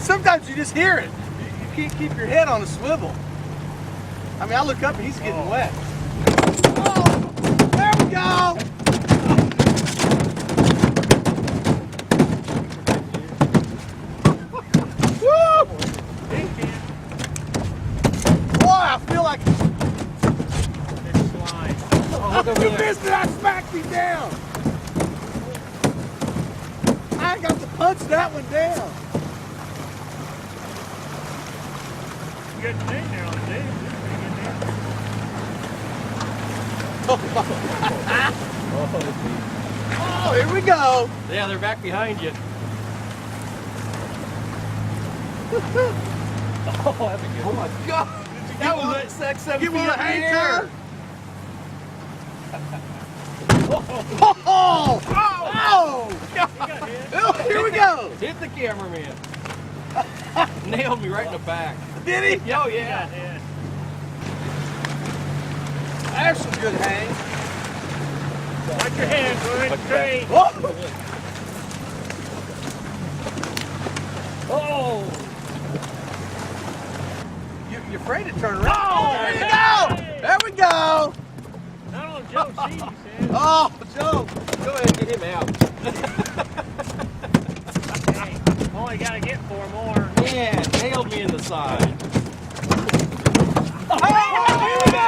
sometimes you just hear it. You keep your head on a swivel. I mean, I look up and he's getting wet. Oh, there we go. Woo! Boy, I feel like it's slime. Oh, you missed it. I smacked him down. I got to punch that one down. Good thing there on the day. Oh, here we go. Yeah, they're back behind you. Oh, that's a good one. Oh my God. That was like 6, 7 feet You want up to in the hang air. time? Oh! Oh! Oh! Here we go. Hit the cameraman. Nailed me right in the back. Did he? Oh, yeah. There's some good hang. Watch your hands, Roy. Straight. Oh! Oh! You're afraid to turn around. Oh, there you go. There we go. Not on Joe C, he said. Oh, Joe. Go ahead and get him out. Hey, only got to get 4 more. Yeah, nailed me in the side. Oh, here we go.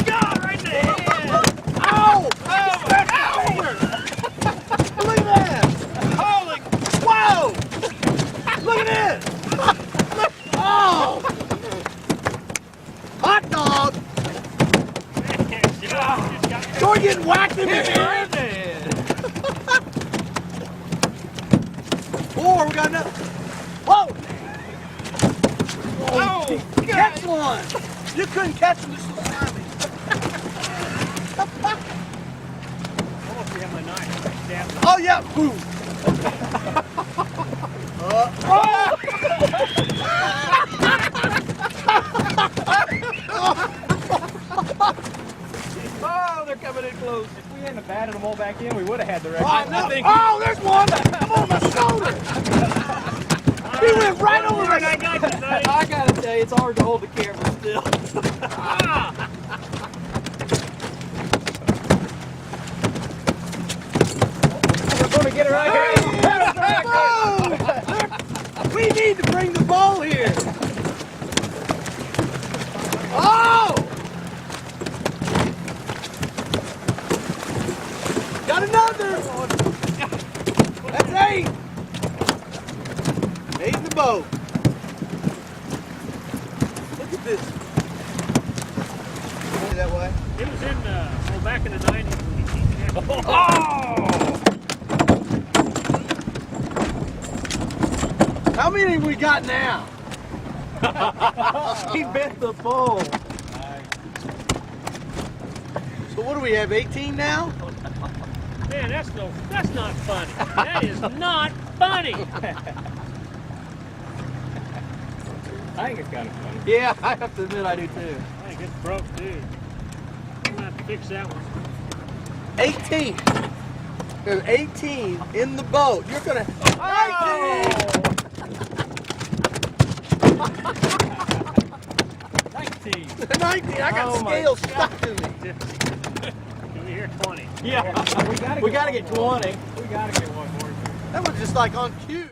God, right in the head. Ow! Look at that! Holy! Whoa! Look at this! Oh! Hot dog! You're getting whacked in the head! Four, we got another. Whoa! Oh, Catch one! You couldn't catch him, this was slimy. Almost have my knife. Stab him. Oh yeah! Boom! Oh, they're coming in close. If we hadn't batted them all back in, we would have had the record. Oh, no. Oh, there's one! I'm on my shoulder! He went right over my I got you, buddy. I gotta tell you, it's hard to hold the camera still. We're gonna get it right here. We need to bring the ball here. Oh! Got another. That's 8. 8 in the boat. Look at this. That way. It was in, back in the 90s when he teamed him. Oh! How many have we got now? He bit the pole. So what do we have, 18 now? Man, that's not funny. That is not funny. I think it's kind of funny. Yeah, I have to admit I do too. I think it's broke, dude. I'm gonna have to fix that one. 18. There's 18 in the boat. You're gonna. 19! 19. 19. I got Oh my scales stuck to me. Can we hear 20? Yeah, we gotta get 20. We gotta get one more. That was just like on cue.